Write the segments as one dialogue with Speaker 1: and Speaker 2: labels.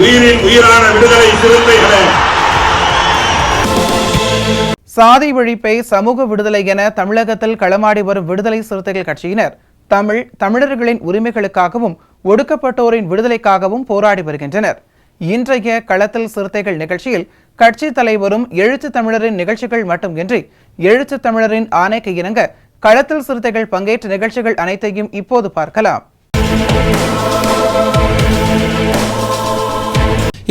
Speaker 1: உயிரின் உயிரான விடுதலை சிறுத்தைகளே,
Speaker 2: சாதி ஒழிப்பை சமூக விடுதலை என தமிழகத்தில் களமாடி வரும் விடுதலை சிறுத்தைகள் கட்சியினர் தமிழர்களின் உரிமைகளுக்காகவும் ஒடுக்கப்பட்டோரின் விடுதலைக்காகவும் போராடி வருகின்றனர். இன்றைய களத்தில் சிறுத்தைகள் நிகழ்ச்சியில் கட்சி தலைவரும் எழுத்து தமிழரின் நிகழ்ச்சிகள் மட்டுமின்றி எழுத்து தமிழரின் ஆணைக்கு இணங்க களத்தில் சிறுத்தைகள் பங்கேற்ற நிகழ்ச்சிகள் அனைத்தையும் இப்போது பார்க்கலாம்.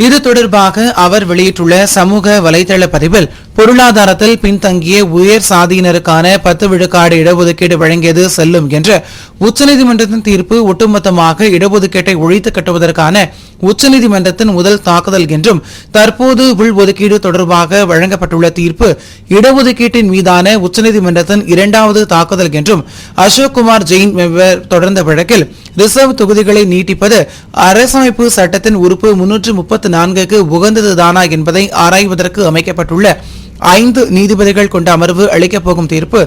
Speaker 2: இது தொடர்பாக அவர் வெளியிட்டுள்ள சமூக வலைதள பதிவில், பொருளாதாரத்தில் பின்தங்கிய உயர் சாதியினருக்கான 10 விழுக்காடு இடஒதுக்கீடு வழங்கியது செல்லும் என்ற உச்சநீதிமன்றத்தின் தீர்ப்பு ஒட்டுமொத்தமாக இடஒதுக்கீட்டை ஒழித்து கட்டுவதற்கான உச்சநீதிமன்றத்தின் முதல் தாக்குதல் என்றும், தற்போது உள்ஒதுக்கீடு தொடர்பாக வழங்கப்பட்டுள்ள தீர்ப்பு இடஒதுக்கீட்டின் மீதான உச்சநீதிமன்றத்தின் 2வது தாக்குதல் என்றும், அசோக்குமார் ஜெயின் தொடர்ந்த வழக்கில் ரிசர்வ் தொகுதிகளை நீட்டிப்பது அரசமைப்பு சட்டத்தின் உறுப்பு 334க்கு உகந்ததுதானா என்பதை ஆராய்வதற்கு அமைக்கப்பட்டுள்ள 5 நீதிபதிகள் கொண்ட அமர்வு அளிக்கப் போகும் தீர்ப்பு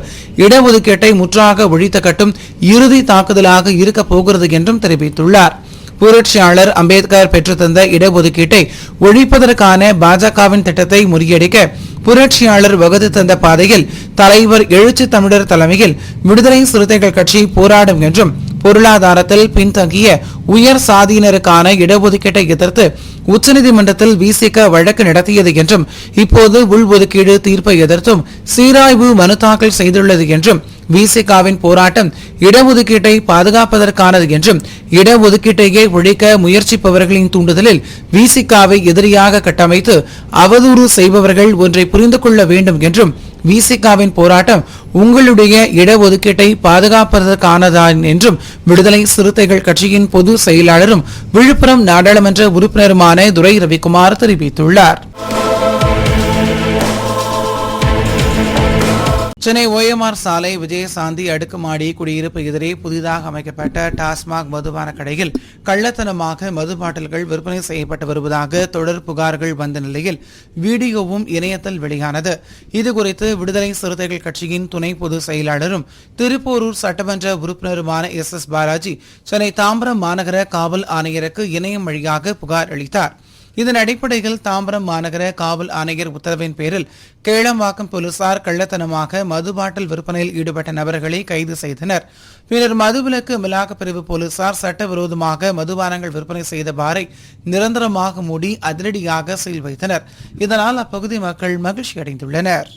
Speaker 2: இடஒதுக்கீட்டை முற்றாக ஒழித்து கட்டும் இறுதி தாக்குதலாக இருக்கப் போகிறது என்றும் தெரிவித்துள்ளார். புரட்சியாளர் அம்பேத்கர் பெற்றுத்தந்த இடஒதுக்கீட்டை ஒழிப்பதற்கான பாஜகவின் திட்டத்தை முறியடிக்க புரட்சியாளர் வகுத்து தந்த பாதையில் தலைவர் எழுச்சி தமிழர் தலைமையில் விடுதலை சிறுத்தைகள் கட்சி போராடும் என்றும், பொருளாதாரத்தில் பின்தங்கிய உயர் சாதியினருக்கான இடஒதுக்கீட்டை எதிர்த்து உச்சநீதிமன்றத்தில் விசிக வழக்கு நடத்தியது என்றும், இப்போது உள்ஒதுக்கீடு தீர்ப்பை எதிர்த்தும் சீராய்வு மனு தாக்கல் செய்துள்ளது என்றும், விசிகாவின் போராட்டம் இடஒதுக்கீட்டை பாதுகாப்பதற்கானது என்றும், இடஒதுக்கீட்டையே ஒழிக்க முயற்சிப்பவர்களின் தூண்டுதலில் விசிகாவை எதிரியாக கட்டமைத்து அவதூறு செய்பவர்கள் ஒன்றை புரிந்து கொள்ள வேண்டும் என்றும், விசிகாவின் போராட்டம் உங்களுடைய இடஒதுக்கீட்டை பாதுகாப்பதற்கானதான் என்றும் விடுதலை சிறுத்தைகள் கட்சியின் பொது செயலாளரும் விழுப்புரம் நாடாளுமன்ற உறுப்பினருமான துரை ரவிக்குமார் தெரிவித்துள்ளார். சென்னை ஓஎம்ஆர் சாலை விஜயசாந்தி அடுக்குமாடி குடியிருப்பு எதிரே புதிதாக அமைக்கப்பட்ட டாஸ்மாக் மதுபான கடையில் கள்ளத்தனமாக மது பாட்டில்கள் விற்பனை செய்யப்பட்டு வருவதாக தொடர் புகார்கள் வந்த நிலையில் வீடியோவும் இணையத்தில் வெளியானது. இதுகுறித்து விடுதலை சிறுத்தைகள் கட்சியின் துணை பொதுச் செயலாளரும் திருப்போரூர் சட்டமன்ற உறுப்பினருமான எஸ் பாலாஜி சென்னை தாம்பரம் மாநகர காவல் ஆணையருக்கு இணையம் வழியாக புகார் அளித்தார். இதன் அடிப்படையில் தாம்பரம் மாநகர காவல் ஆணையர் உத்தரவின் பேரில் கேளம்பாக்கம் போலீசார் கள்ளத்தனமாக மது பாட்டில் விற்பனையில் ஈடுபட்ட நபர்களை கைது செய்தனர். பின்னர் மதுவிலக்கு அமலாக்க பிரிவு போலீசார் சட்டவிரோதமாக மதுபானங்கள் விற்பனை செய்த பாரை நிரந்தரமாக மூடி அதிரடியாக சீல் வைத்தனர். இதனால் அப்பகுதி மக்கள் மகிழ்ச்சி அடைந்துள்ளனர்.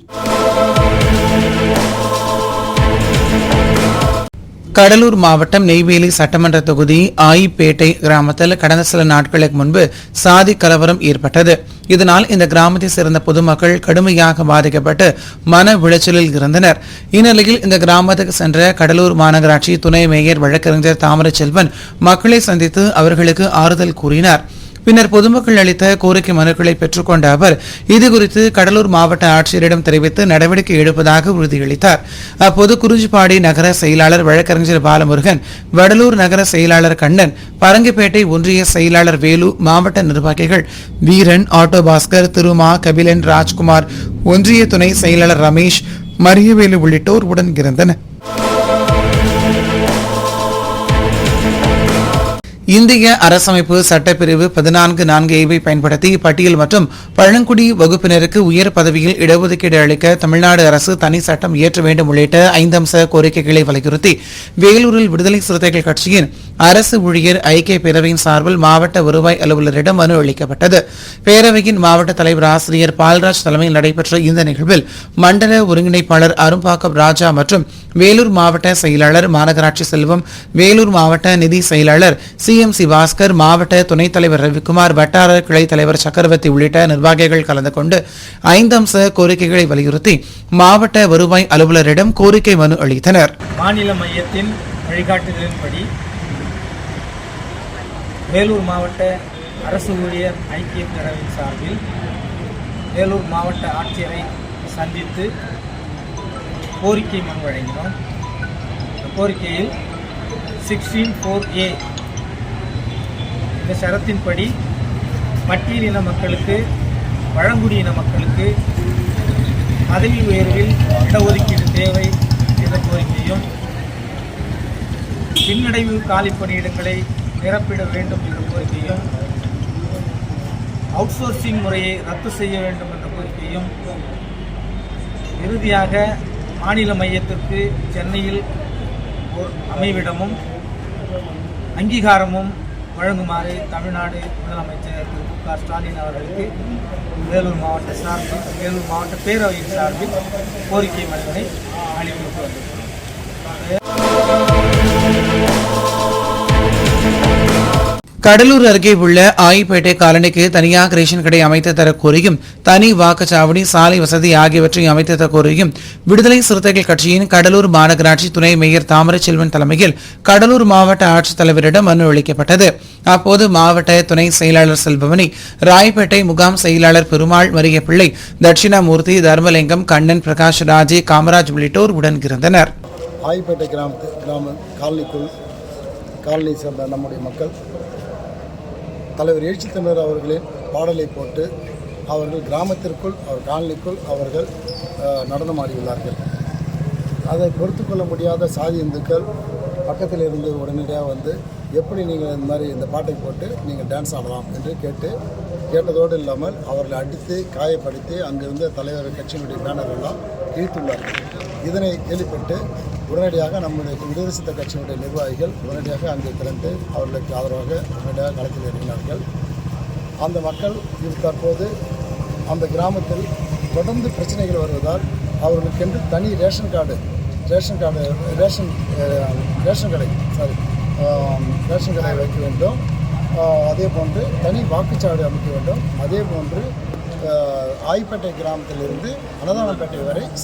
Speaker 2: கடலூர் மாவட்டம் நெய்வேலி சட்டமன்ற தொகுதி ஆயிப்பேட்டை கிராமத்தில் கடந்த சில நாட்களுக்கு முன்பு சாதி கலவரம் ஏற்பட்டது. இதனால் இந்த கிராமத்தை சேர்ந்த பொதுமக்கள் கடுமையாக பாதிக்கப்பட்டு மன உளைச்சலில் இருந்தனர். இந்நிலையில் இந்த கிராமத்துக்கு சென்ற கடலூர் மாநகராட்சி துணை மேயர் வழக்கறிஞர் தாமரை செல்வன் மக்களை சந்தித்து அவர்களுக்கு ஆறுதல் கூறினார். பின்னர் பொதுமக்கள் அளித்த கோரிக்கை மனுக்களை பெற்றுக்கொண்ட அவர் இதுகுறித்து கடலூர் மாவட்ட ஆட்சியரிடம் தெரிவித்து நடவடிக்கை எடுப்பதாக உறுதியளித்தார். அப்போது குறிஞ்சிப்பாடி நகர செயலாளர் வழக்கறிஞர் பாலமுருகன், வடலூர் நகர செயலாளர் கண்ணன், பரங்கிப்பேட்டை ஒன்றிய செயலாளர் வேலு, மாவட்ட நிர்வாகிகள் வீரன், ஆட்டோ பாஸ்கர், திருமா, கபிலன், ராஜ்குமார், ஒன்றிய துணை செயலாளர் ரமேஷ், மரியவேலு உள்ளிட்டோர் உடன் இருந்தனர். இந்திய அரசமைப்பு சட்டப்பிரிவு 14(4)ஐ பயன்படுத்தி பட்டியல் மற்றும் பழங்குடி வகுப்பினருக்கு உயர் பதவியில் இடஒதுக்கீடு அளிக்க தமிழ்நாடு அரசு தனி சட்டம் இயற்ற வேண்டும் உள்ளிட்ட 5 அம்ச கோரிக்கைகளை வலியுறுத்தி வேலூரில் விடுதலை சிறுத்தைகள் கட்சியின் அரசு ஊழியர் ஐக்கிய பேரவையின் சார்பில் மாவட்ட வருவாய் அலுவலரிடம் மனு அளிக்கப்பட்டது. பேரவையின் மாவட்ட தலைவர் ஆசிரியர் பால்ராஜ் தலைமையில் நடைபெற்ற இந்த நிகழ்வில் மண்டல ஒருங்கிணைப்பாளர் அரும்பாக்கம் ராஜா மற்றும் வேலூர் மாவட்ட செயலாளர் மாநகராட்சி செல்வம், வேலூர் மாவட்ட நிதி செயலாளர் CMC பாஸ்கர், மாவட்ட துணைத் தலைவர் ரவிக்குமார், வட்டார கிளை தலைவர் சக்கரவர்த்தி உள்ளிட்ட நிர்வாகிகள் கலந்து கொண்டு 5 அம்ச கோரிக்கைகளை வலியுறுத்தி மாவட்ட வருவாய் அலுவலரிடம் கோரிக்கை மனு அளித்தனர்.
Speaker 3: மாநில மையத்தின் வழிகாட்டுதலின்படி வேலூர் மாவட்ட அரசு ஊழியர் ஐக்கிய பேரவையின் சார்பில் வேலூர் மாவட்ட ஆட்சியரை சந்தித்து கோரிக்கை மனு வழங்கினோம். இந்த கோரிக்கையில் 16(4)A இந்த சரத்தின்படி பட்டியலின மக்களுக்கு, பழங்குடியின மக்களுக்கு பதவி உயர்வில் இடஒதுக்கீடு தேவை என்ற கோரிக்கையும், பின்னடைவு காலி பணியிடங்களை நிரப்பிட வேண்டும் என்ற கோரிக்கையும், அவுட்சோர்சிங் முறையை ரத்து செய்ய வேண்டும் என்ற கோரிக்கையும், இறுதியாக மாநில மையத்திற்கு சென்னையில் ஒரு அமைவிடமும் அங்கீகாரமும் வழங்குமாறு தமிழ்நாடு முதலமைச்சர் திரு மு.க. ஸ்டாலின் அவர்களுக்கு வேலூர் மாவட்ட பேரவையின் சார்பில் கோரிக்கை மனுவினை அளித்து வந்திருக்கிறோம்.
Speaker 2: கடலூர் அருகே உள்ள ஆயிப்பேட்டை காலனிக்கு தனியாக ரேஷன் கடை அமைத்து தர கோரியும், தனி வாக்குச்சாவடி, சாலை வசதி ஆகியவற்றை அமைத்து தர கோரியும் விடுதலை சிறுத்தைகள் கட்சியின் கடலூர் மாநகராட்சி துணை மேயர் தாமரைச்செல்வன் தலைமையில் கடலூர் மாவட்ட ஆட்சித்தலைவரிடம் மனு அளிக்கப்பட்டது. அப்போது மாவட்ட துணை செயலாளர் செல்பவனி, ராயப்பேட்டை முகாம் செயலாளர் பெருமாள், மரியப்பிள்ளை, தட்சிணாமூர்த்தி, தர்மலிங்கம், கண்ணன், பிரகாஷ், ராஜே, காமராஜ் உள்ளிட்டோர் உடனிருந்தனர்.
Speaker 4: ஆயிப்பேட்டை காலனி சேர்ந்த நம்முடைய மக்கள் தலைவர் எழுச்சி தமிழர் அவர்களின் பாடலை போட்டு அவர்கள் கிராமத்திற்குள், அவர் காலனிக்குள் அவர்கள் நடனமாடியுள்ளார்கள். அதை பொறுத்து கொள்ள முடியாத சாதி இந்துக்கள் பக்கத்தில் இருந்து உடனடியாக வந்து, எப்படி நீங்கள் இந்த மாதிரி இந்த பாட்டை போட்டு நீங்கள் டான்ஸ் ஆடலாம் என்று கேட்டதோடு இல்லாமல் அவர்களை அடித்து காயப்படுத்தி அங்கிருந்த தலைவர் கட்சியினுடைய பேனர் எல்லாம் இழுத்துள்ளார்கள். இதனை கேள்விப்பட்டு உடனடியாக நம்முடைய விடுதலை சிறுத்தைகள் கட்சியினுடைய நிர்வாகிகள் உடனடியாக அங்கே திரண்டு அவர்களுக்கு ஆதரவாக உடனடியாக களத்தில் இறங்கினார்கள். அந்த மக்கள் தற்போது அந்த கிராமத்தில் தொடர்ந்து பிரச்சனைகள் வருவதால் அவர்களுக்கென்று தனி ரேஷன் கடை வைக்க வேண்டும். அதே போன்று தனி வாக்குச்சாவடி அமைக்க வேண்டும். அதே போன்று ஆயிப்பேட்டை கிராமத்திலிருந்து அன்னதானப்பேட்டை வரை